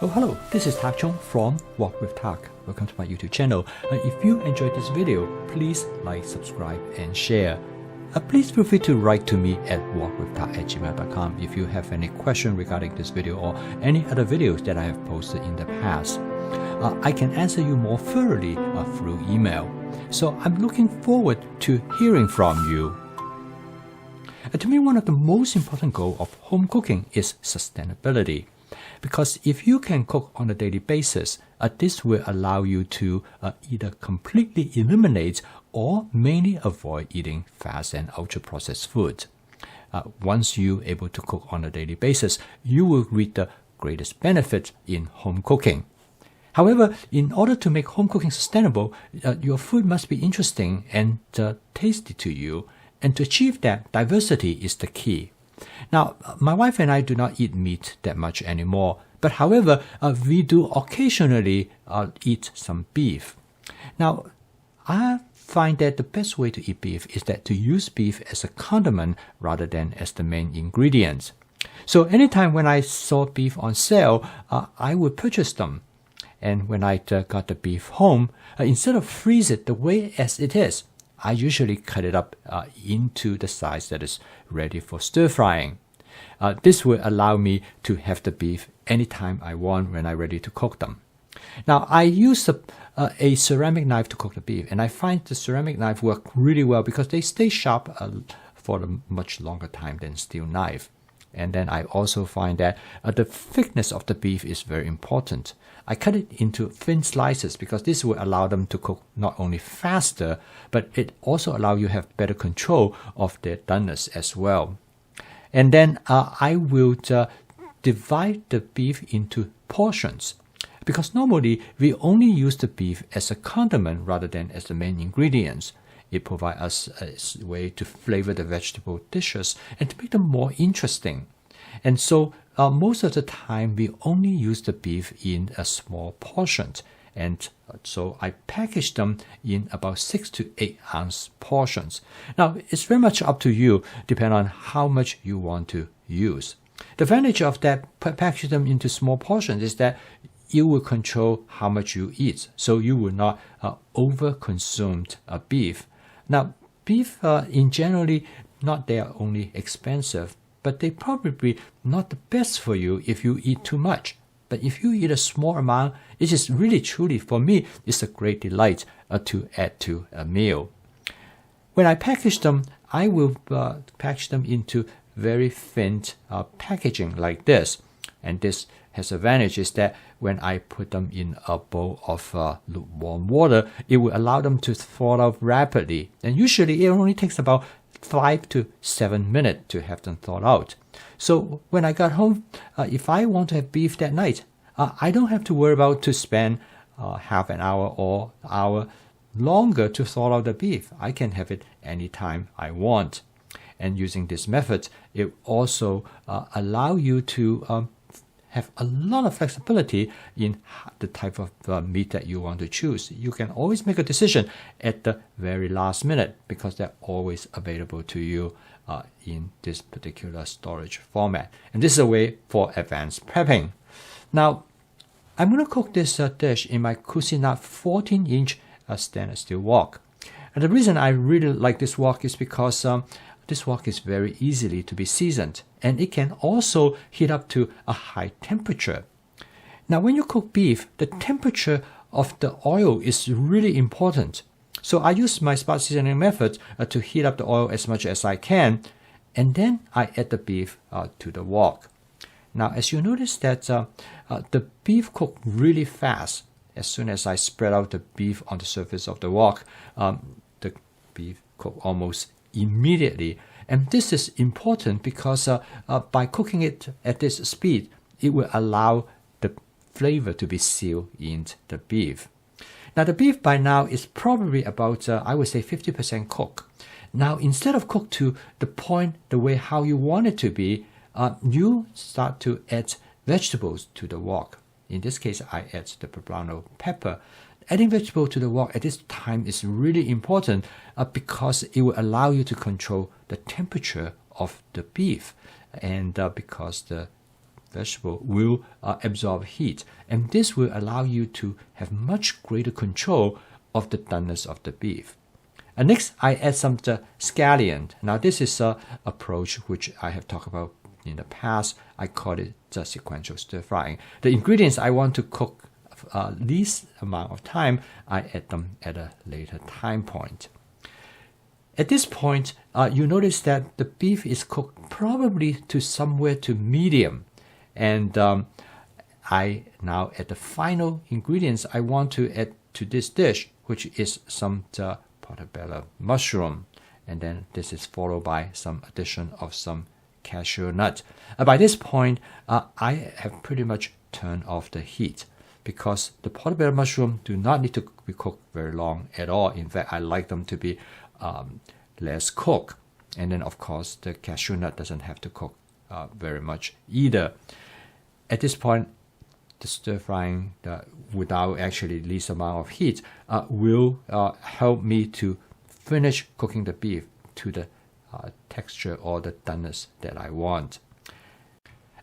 Oh, hello, this is Tak Chung from Walk with Tak. Welcome to my YouTube channel. If you enjoyed this video, please like, subscribe, and share. Please feel free to write to me at walkwithtak@gmail.com if you have any question regarding this video or any other videos that I have posted in the past. I can answer you more thoroughly through email. So I'm looking forward to hearing from you. To me, one of the most important goals of home cooking is sustainability. Because if you can cook on a daily basis, this will allow you to either completely eliminate or mainly avoid eating fast and ultra-processed food. Once you're able to cook on a daily basis, you will reap the greatest benefit in home cooking. However, in order to make home cooking sustainable, your food must be interesting and tasty to you. And to achieve that, diversity is the key. Now, my wife and I do not eat meat that much anymore, but however, we do occasionally eat some beef. Now, I find that the best way to eat beef is that to use beef as a condiment rather than as the main ingredient. So anytime when I saw beef on sale, I would purchase them. And when I got the beef home, instead of freeze it the way as it is, I usually cut it up into the size that is ready for stir frying. This will allow me to have the beef anytime I want when I'm ready to cook them. Now, I use a ceramic knife to cook the beef, and I find the ceramic knife work really well because they stay sharp for a much longer time than steel knife. And then I also find that the thickness of the beef is very important. I cut it into thin slices because this will allow them to cook not only faster, but it also allows you to have better control of their doneness as well. And then I will divide the beef into portions because normally we only use the beef as a condiment rather than as the main ingredients. It provides us a way to flavor the vegetable dishes and to make them more interesting. And so most of the time we only use the beef in a small portion. And so I package them in about 6 to 8 ounce portions. Now, it's very much up to you, depending on how much you want to use. The advantage of that packaging them into small portions is that you will control how much you eat. So you will not over-consume beef. Now, beef in generally, not they are only expensive, but they probably not the best for you if you eat too much. But if you eat a small amount, it is really truly, for me, it's a great delight to add to a meal. When I package them, I will package them into very thin packaging like this. And this has advantage is that when I put them in a bowl of lukewarm water, it will allow them to thaw out rapidly. And usually it only takes about 5 to 7 minutes to have them thawed out. So when I got home, if I want to have beef that night, I don't have to worry about to spend half an hour or hour longer to thaw out the beef. I can have it anytime I want. And using this method, it also allow you to have a lot of flexibility in the type of meat that you want to choose. You can always make a decision at the very last minute because they're always available to you in this particular storage format. And this is a way for advanced prepping. Now, I'm going to cook this dish in my Cuisinart 14-inch stainless steel wok. And the reason I really like this wok is because this wok is very easily to be seasoned, and it can also heat up to a high temperature. Now, when you cook beef, the temperature of the oil is really important. So I use my spot seasoning method to heat up the oil as much as I can, and then I add the beef to the wok. Now, as you notice that the beef cooked really fast. As soon as I spread out the beef on the surface of the wok, the beef cooked almost immediately. And this is important because by cooking it at this speed, it will allow the flavor to be sealed in the beef. Now, the beef by now is probably about, I would say, 50% cooked. Now, instead of cooked to the point, the way how you want it to be, you start to add vegetables to the wok. In this case, I add the poblano pepper. Adding vegetable to the wok at this time is really important because it will allow you to control the temperature of the beef, and because the vegetable will absorb heat, and this will allow you to have much greater control of the doneness of the beef. And next, I add some scallion. Now, this is an approach which I have talked about in the past. I call it sequential stir frying. The ingredients I want to cook least amount of time, I add them at a later time point. At this point, you notice that the beef is cooked probably to somewhere to medium. And I now add the final ingredients I want to add to this dish, which is some portobello mushroom. And then this is followed by some addition of some cashew nut. By this point, I have pretty much turned off the heat, because the portobello mushroom do not need to be cooked very long at all. In fact, I like them to be less cooked. And then, of course, the cashew nut doesn't have to cook very much either. At this point, the stir frying without actually least amount of heat will help me to finish cooking the beef to the texture or the doneness that I want.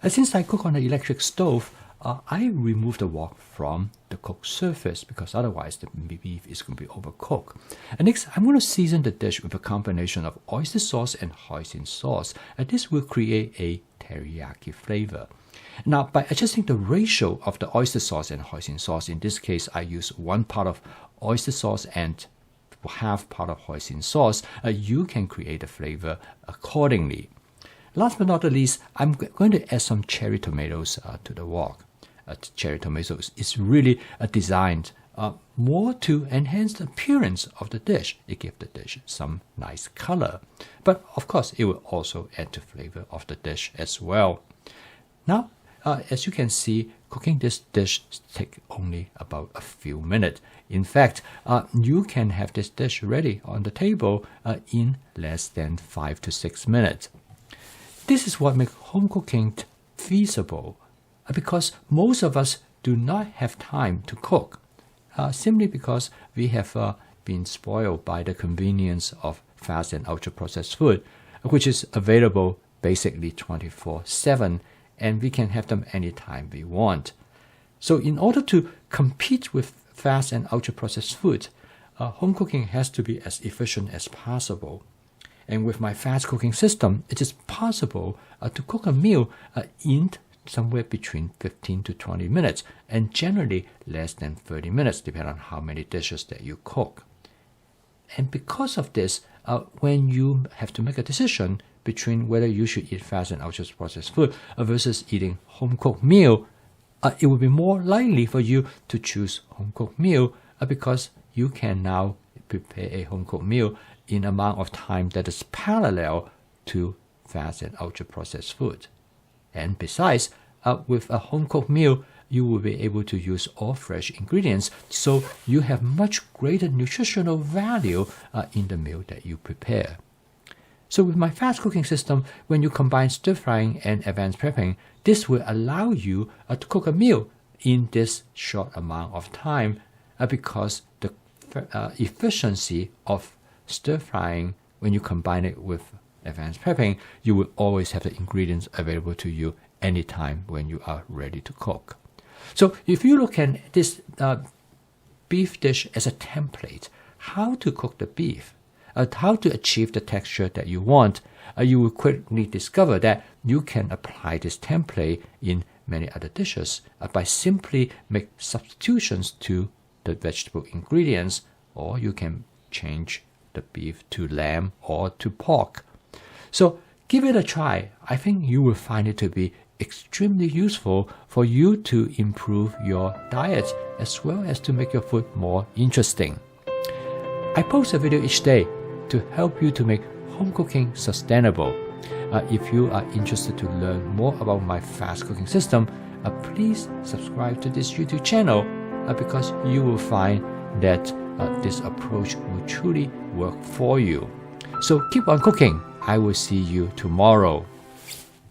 And since I cook on the electric stove, I remove the wok from the cooked surface, because otherwise the beef is going to be overcooked. And next, I'm going to season the dish with a combination of oyster sauce and hoisin sauce. And this will create a teriyaki flavor. Now, by adjusting the ratio of the oyster sauce and hoisin sauce, in this case, I use 1 part of oyster sauce and half part of hoisin sauce, you can create a flavor accordingly. Last but not the least, I'm going to add some cherry tomatoes to the wok. Cherry tomatoes is really designed more to enhance the appearance of the dish. It gives the dish some nice color. But of course, it will also add to flavor of the dish as well. Now, as you can see, cooking this dish takes only about a few minutes. In fact, you can have this dish ready on the table in less than 5 to 6 minutes. This is what makes home cooking feasible, because most of us do not have time to cook, simply because we have been spoiled by the convenience of fast and ultra-processed food, which is available basically 24/7, and we can have them anytime we want. So in order to compete with fast and ultra-processed food, home cooking has to be as efficient as possible. And with my fast cooking system, it is possible to cook a meal in somewhere between 15 to 20 minutes, and generally less than 30 minutes, depending on how many dishes that you cook. And because of this, when you have to make a decision between whether you should eat fast and ultra-processed food versus eating home-cooked meal, it will be more likely for you to choose home-cooked meal because you can now prepare a home-cooked meal in amount of time that is parallel to fast and ultra-processed food. And besides, with a home-cooked meal, you will be able to use all fresh ingredients, so you have much greater nutritional value in the meal that you prepare. So with my fast cooking system, when you combine stir frying and advanced prepping, this will allow you to cook a meal in this short amount of time because the efficiency of stir frying, when you combine it with advanced prepping, you will always have the ingredients available to you anytime when you are ready to cook. So if you look at this beef dish as a template, how to cook the beef, how to achieve the texture that you want, you will quickly discover that you can apply this template in many other dishes by simply make substitutions to the vegetable ingredients, or you can change the beef to lamb or to pork. So give it a try. I think you will find it to be extremely useful for you to improve your diet as well as to make your food more interesting. I post a video each day to help you to make home cooking sustainable. If you are interested to learn more about my fast cooking system, please subscribe to this YouTube channel because you will find that this approach will truly work for you. So keep on cooking. I will see you tomorrow.